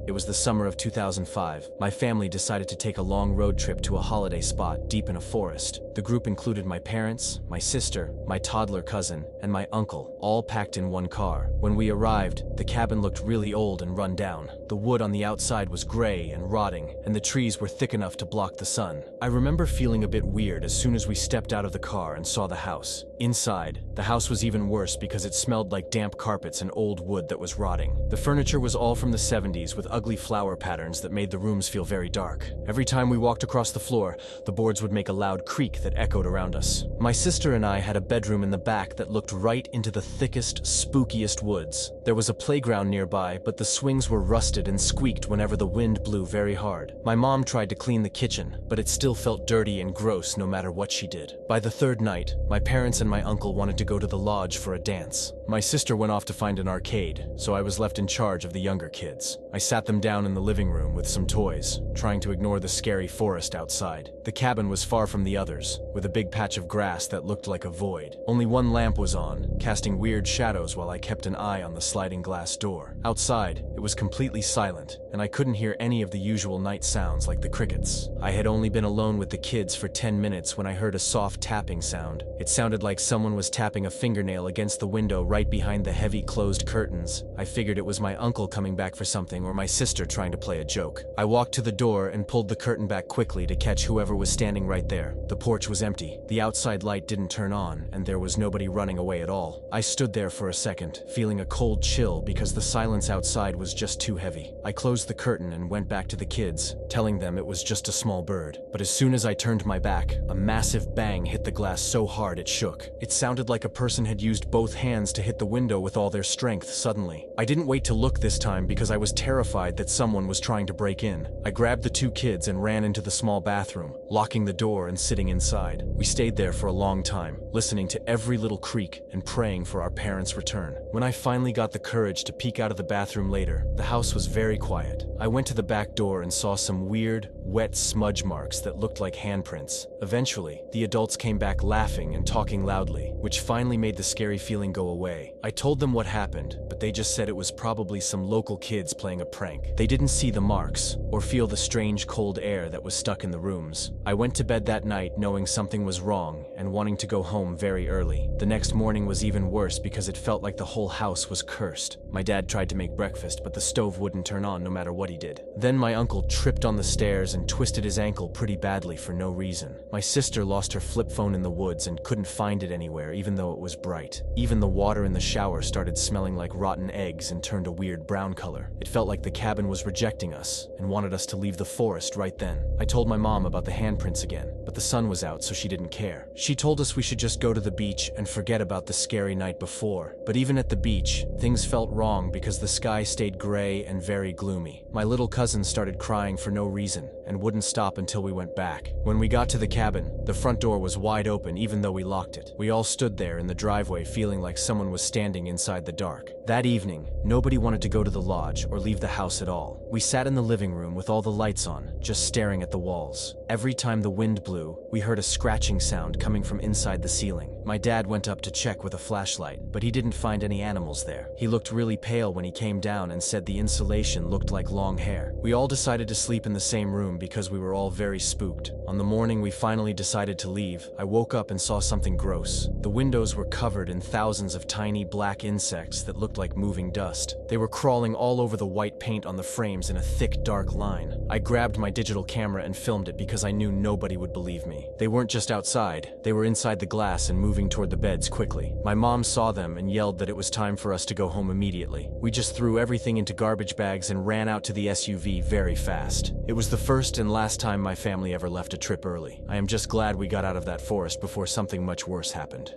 It was the summer of 2005. My family decided to take a long road trip to a holiday spot deep in a forest. The group included my parents, my sister, my toddler cousin, and my uncle, all packed in one car. When we arrived, the cabin looked really old and run down. The wood on the outside was gray and rotting, and the trees were thick enough to block the sun. I remember feeling a bit weird as soon as we stepped out of the car and saw the house. Inside, the house was even worse because it smelled like damp carpets and old wood that was rotting. The furniture was all from the 70s with ugly flower patterns that made the rooms feel very dark. Every time we walked across the floor, the boards would make a loud creak that echoed around us. My sister and I had a bedroom in the back that looked right into the thickest, spookiest woods. There was a playground nearby, but the swings were rusted and squeaked whenever the wind blew very hard. My mom tried to clean the kitchen, but it still felt dirty and gross no matter what she did. By the third night, my parents and my uncle wanted to go to the lodge for a dance. My sister went off to find an arcade, so I was left in charge of the younger kids. I sat them down in the living room with some toys, trying to ignore the scary forest outside. The cabin was far from the others, with a big patch of grass that looked like a void. Only one lamp was on, casting weird shadows while I kept an eye on the sliding glass door. Outside, it was completely silent, and I couldn't hear any of the usual night sounds like the crickets. I had only been alone with the kids for 10 minutes when I heard a soft tapping sound. It sounded like someone was tapping a fingernail against the window right behind the heavy closed curtains. I figured it was my uncle coming back for something or my sister trying to play a joke. I walked to the door and pulled the curtain back quickly to catch whoever was standing right there. The porch was empty. The outside light didn't turn on, and there was nobody running away at all. I stood there for a second, feeling a cold chill because the silence outside was just too heavy. I closed the curtain and went back to the kids, telling them it was just a small bird. But as soon as I turned my back, a massive bang hit the glass so hard it shook. It sounded like a person had used both hands to hit the window with all their strength suddenly. I didn't wait to look this time because I was terrified that someone was trying to break in. I grabbed the two kids and ran into the small bathroom, locking the door and sitting inside. We stayed there for a long time, listening to every little creak and praying for our parents' return. When I finally got the courage to peek out of the bathroom later, the house was very quiet. I went to the back door and saw some weird, wet smudge marks that looked like handprints. Eventually, the adults came back laughing and talking loudly, which finally made the scary feeling go away. I told them what happened, but they just said it was probably some local kids playing a prank. They didn't see the marks or feel the strange cold air that was stuck in the rooms. I went to bed that night knowing something was wrong and wanting to go home very early. The next morning was even worse because it felt like the whole house was cursed. My dad tried to make breakfast, but the stove wouldn't turn on no matter what he did. Then my uncle tripped on the stairs and twisted his ankle pretty badly for no reason. My sister lost her flip phone in the woods and couldn't find it anywhere even though it was bright. Even the water in the shower started smelling like rotten eggs and turned a weird brown color. It felt like the cabin was rejecting us and wanted us to leave the forest right then. I told my mom about the handprints again, but the sun was out so she didn't care. She told us we should just go to the beach and forget about the scary night before. But even at the beach, things felt wrong because the sky stayed gray and very gloomy. My little cousin started crying for no reason and wouldn't stop until we went back. When we got to the cabin, the front door was wide open even though we locked it. We all stood there in the driveway feeling like someone was standing inside the dark. That evening, nobody wanted to go to the lodge or leave the house at all. We sat in the living room with all the lights on, just staring at the walls. Every time the wind blew, we heard a scratching sound coming from inside the ceiling. My dad went up to check with a flashlight, but he didn't find any animals there. He looked really pale when he came down and said the insulation looked like long hair. We all decided to sleep in the same room because we were all very spooked. On the morning we finally decided to leave, I woke up and saw something gross. The windows were covered in thousands of tiny black insects that looked like moving dust. They were crawling all over the white paint on the frames in a thick, dark line. I grabbed my digital camera and filmed it because I knew nobody would believe me. They weren't just outside, they were inside the glass and moving toward the beds quickly. My mom saw them and yelled that it was time for us to go home immediately. We just threw everything into garbage bags and ran out to the SUV very fast. It was the first and last time my family ever left a trip early. I am just glad we got out of that forest before something much worse happened.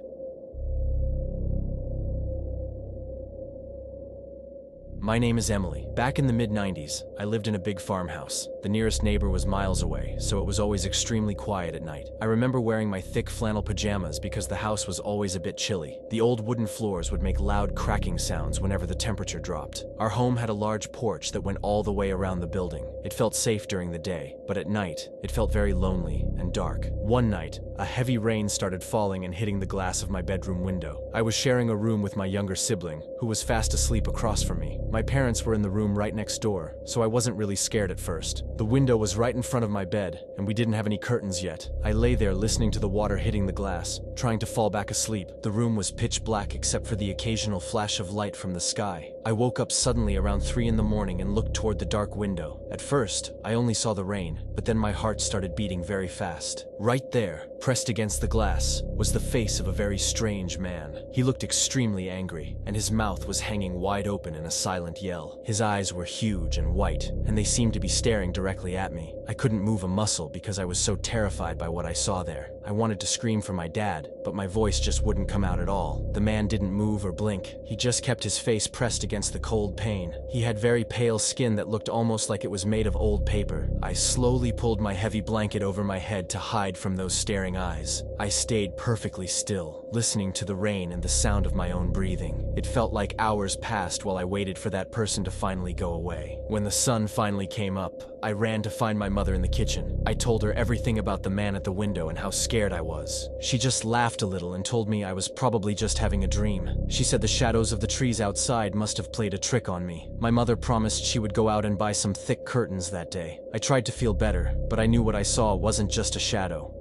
My name is Emily. Back in the mid-90s, I lived in a big farmhouse. The nearest neighbor was miles away, so it was always extremely quiet at night. I remember wearing my thick flannel pajamas because the house was always a bit chilly. The old wooden floors would make loud cracking sounds whenever the temperature dropped. Our home had a large porch that went all the way around the building. It felt safe during the day, but at night, it felt very lonely and dark. One night, a heavy rain started falling and hitting the glass of my bedroom window. I was sharing a room with my younger sibling, who was fast asleep across from me. My My parents were in the room right next door, so I wasn't really scared at first. The window was right in front of my bed, and we didn't have any curtains yet. I lay there listening to the water hitting the glass, trying to fall back asleep. The room was pitch black except for the occasional flash of light from the sky. I woke up suddenly around 3 in the morning and looked toward the dark window. At first, I only saw the rain, but then my heart started beating very fast. Right there, pressed against the glass, was the face of a very strange man. He looked extremely angry, and his mouth was hanging wide open in a silent yell. His eyes were huge and white, and they seemed to be staring directly at me. I couldn't move a muscle because I was so terrified by what I saw there. I wanted to scream for my dad, but my voice just wouldn't come out at all. The man didn't move or blink. He just kept his face pressed against the cold pane. He had very pale skin that looked almost like it was made of old paper. I slowly pulled my heavy blanket over my head to hide from those staring eyes. I stayed perfectly still, listening to the rain and the sound of my own breathing. It felt like hours passed while I waited for that person to finally go away. When the sun finally came up, I ran to find my mother in the kitchen. I told her everything about the man at the window and how scared I was. She just laughed a little and told me I was probably just having a dream. She said the shadows of the trees outside must have played a trick on me. My mother promised she would go out and buy some thick curtains that day. I tried to feel better, but I knew what I saw wasn't just a shadow.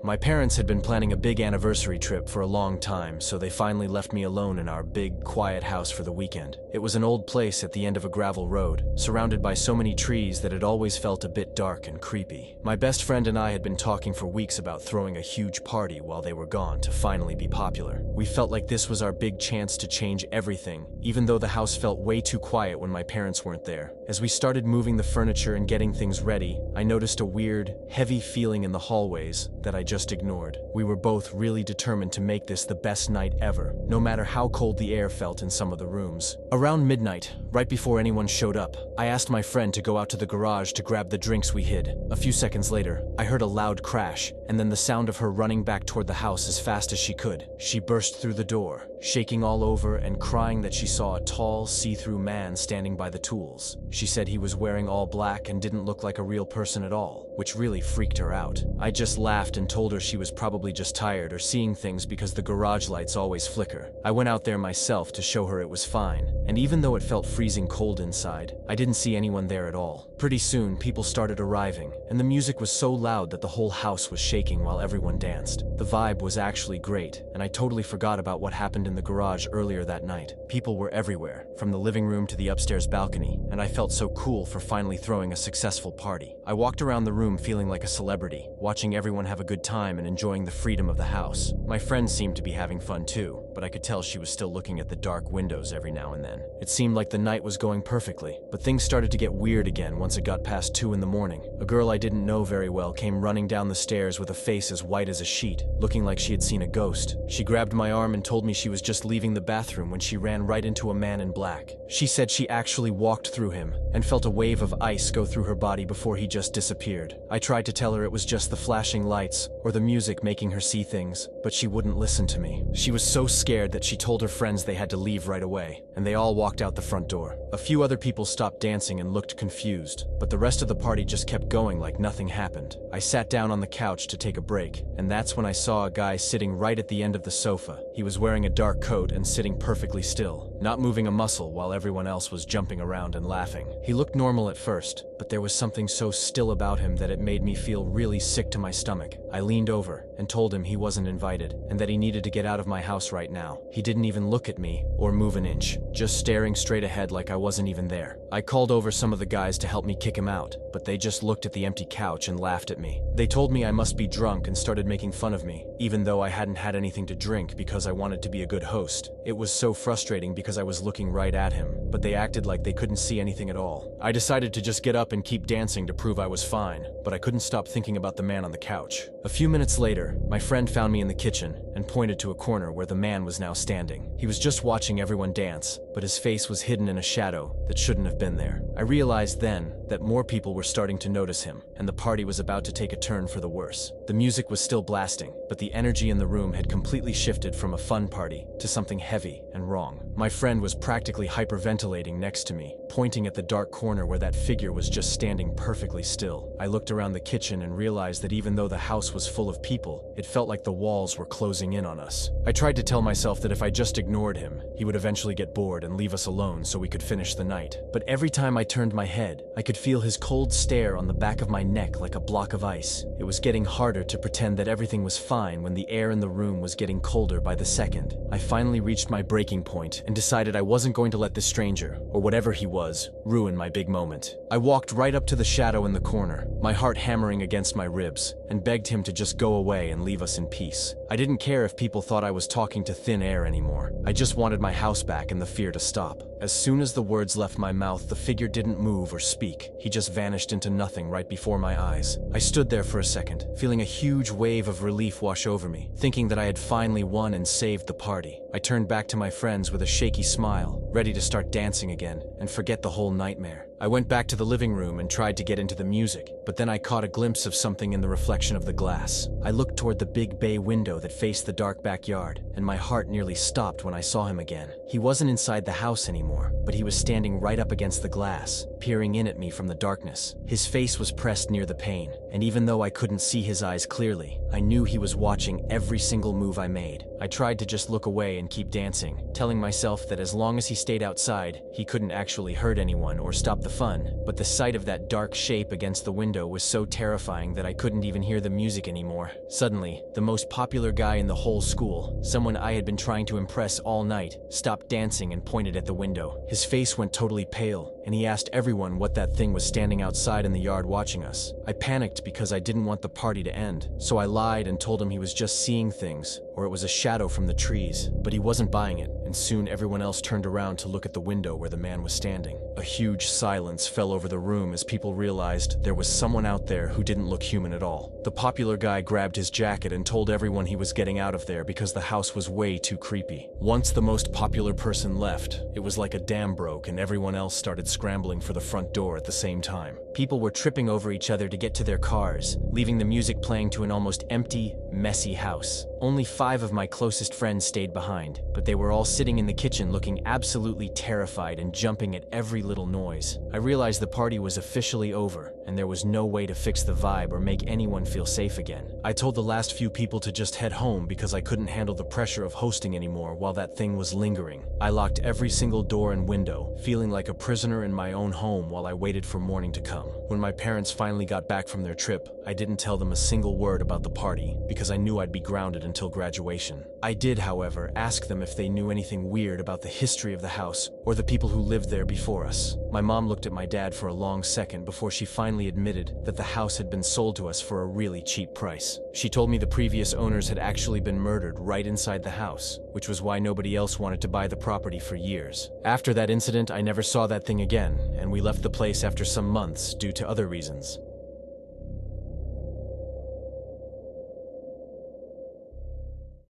My parents had been planning a big anniversary trip for a long time, so they finally left me alone in our big, quiet house for the weekend. It was an old place at the end of a gravel road, surrounded by so many trees that it always felt a bit dark and creepy. My best friend and I had been talking for weeks about throwing a huge party while they were gone to finally be popular. We felt like this was our big chance to change everything, even though the house felt way too quiet when my parents weren't there. As we started moving the furniture and getting things ready, I noticed a weird, heavy feeling in the hallways that I just ignored. We were both really determined to make this the best night ever, no matter how cold the air felt in some of the rooms. Around midnight, right before anyone showed up, I asked my friend to go out to the garage to grab the drinks we hid. A few seconds later, I heard a loud crash, and then the sound of her running back toward the house as fast as she could. She burst through the door, shaking all over and crying that she saw a tall, see-through man standing by the tools. She said he was wearing all black and didn't look like a real person at all, which really freaked her out. I just laughed and told her she was probably just tired or seeing things because the garage lights always flicker. I went out there myself to show her it was fine, and even though it felt freezing cold inside, I didn't see anyone there at all. Pretty soon, people started arriving, and the music was so loud that the whole house was shaking while everyone danced. The vibe was actually great, and I totally forgot about what happened in the garage earlier that night. People were everywhere, from the living room to the upstairs balcony, and I felt so cool for finally throwing a successful party. I walked around the room feeling like a celebrity, watching everyone have a good time and enjoying the freedom of the house. My friend seemed to be having fun too, but I could tell she was still looking at the dark windows every now and then. It seemed like the night was going perfectly, but things started to get weird again once it got past 2 in the morning. A girl I didn't know very well came running down the stairs with a face as white as a sheet, looking like she had seen a ghost. She grabbed my arm and told me she was just leaving the bathroom when she ran right into a man in black. She said she actually walked through him and felt a wave of ice go through her body before he just disappeared. I tried to tell her it was just the flashing lights or the music making her see things, but she wouldn't listen to me. She was so scared that she told her friends they had to leave right away, and they all walked out the front door. A few other people stopped dancing and looked confused, but the rest of the party just kept going like nothing happened. I sat down on the couch to take a break, and that's when I saw a guy sitting right at the end of the sofa. He was wearing a dark coat and sitting perfectly still, not moving a muscle while everyone else was jumping around and laughing. He looked normal at first, but there was something so still about him that it made me feel really sick to my stomach. I leaned over and told him he wasn't invited, and that he needed to get out of my house right now. He didn't even look at me or move an inch, just staring straight ahead like I wasn't even there. I called over some of the guys to help me kick him out, but they just looked at the empty couch and laughed at me. They told me I must be drunk and started making fun of me, even though I hadn't had anything to drink because I wanted to be a good host. It was so frustrating because I was looking right at him, but they acted like they couldn't see anything at all. I decided to just get up and keep dancing to prove I was fine, but I couldn't stop thinking about the man on the couch. A few minutes later, my friend found me in the kitchen and pointed to a corner where the man was now standing. He was just watching everyone dance, but his face was hidden in a shadow that shouldn't have been there. I realized then that more people were starting to notice him, and the party was about to take a turn for the worse. The music was still blasting, but the energy in the room had completely shifted from a fun party to something heavy and wrong. My friend was practically hyperventilating next to me, pointing at the dark corner where that figure was just standing perfectly still. I looked around the kitchen and realized that even though the house was full of people, it felt like the walls were closing in on us. I tried to tell myself that if I just ignored him, he would eventually get bored and leave us alone so we could finish the night. But every time I turned my head, I could feel his cold stare on the back of my neck like a block of ice. It was getting harder to pretend that everything was fine when the air in the room was getting colder by the second. I finally reached my breaking point and decided I wasn't going to let this stranger, or whatever he was, ruin my big moment. I walked right up to the shadow in the corner, my heart hammering against my ribs, and begged him to just go away and leave us in peace. I didn't care if people thought I was talking to thin air anymore. I just wanted my house back and the fear to stop. As soon as the words left my mouth, the figure didn't move or speak. He just vanished into nothing right before my eyes. I stood there for a second, feeling a huge wave of relief wash over me, thinking that I had finally won and saved the party. I turned back to my friends with a shaky smile, ready to start dancing again and forget the whole nightmare. I went back to the living room and tried to get into the music, but then I caught a glimpse of something in the reflection of the glass. I looked toward the big bay window that faced the dark backyard, and my heart nearly stopped when I saw him again. He wasn't inside the house anymore, but he was standing right up against the glass, peering in at me from the darkness. His face was pressed near the pane, and even though I couldn't see his eyes clearly, I knew he was watching every single move I made. I tried to just look away and keep dancing, telling myself that as long as he stayed outside, he couldn't actually hurt anyone or stop the fun, but the sight of that dark shape against the window was so terrifying that I couldn't even hear the music anymore. Suddenly, the most popular guy in the whole school, someone I had been trying to impress all night, stopped dancing and pointed at the window. His face went totally pale, and he asked everyone what that thing was standing outside in the yard watching us. I panicked because I didn't want the party to end, so I lied and told him he was just seeing things, or it was a shadow from the trees. But he wasn't buying it, and soon everyone else turned around to look at the window where the man was standing. A huge silence fell over the room as people realized there was someone out there who didn't look human at all. The popular guy grabbed his jacket and told everyone he was getting out of there because the house was way too creepy. Once the most popular person left, it was like a dam broke and everyone else started scrambling for the front door at the same time. People were tripping over each other to get to their cars, leaving the music playing to an almost empty, messy house. Only 5 of my closest friends stayed behind, but they were all sitting in the kitchen looking absolutely terrified and jumping at every little noise. I realized the party was officially over, and there was no way to fix the vibe or make anyone feel safe again. I told the last few people to just head home because I couldn't handle the pressure of hosting anymore while that thing was lingering. I locked every single door and window, feeling like a prisoner in my own home while I waited for morning to come. When my parents finally got back from their trip, I didn't tell them a single word about the party because I knew I'd be grounded until graduation. I did, however, ask them if they knew anything weird about the history of the house or the people who lived there before us. My mom looked at my dad for a long second before she finally admitted that the house had been sold to us for a really cheap price. She told me the previous owners had actually been murdered right inside the house, which was why nobody else wanted to buy the property for years. After that incident, I never saw that thing again, and we left the place after some months due to other reasons.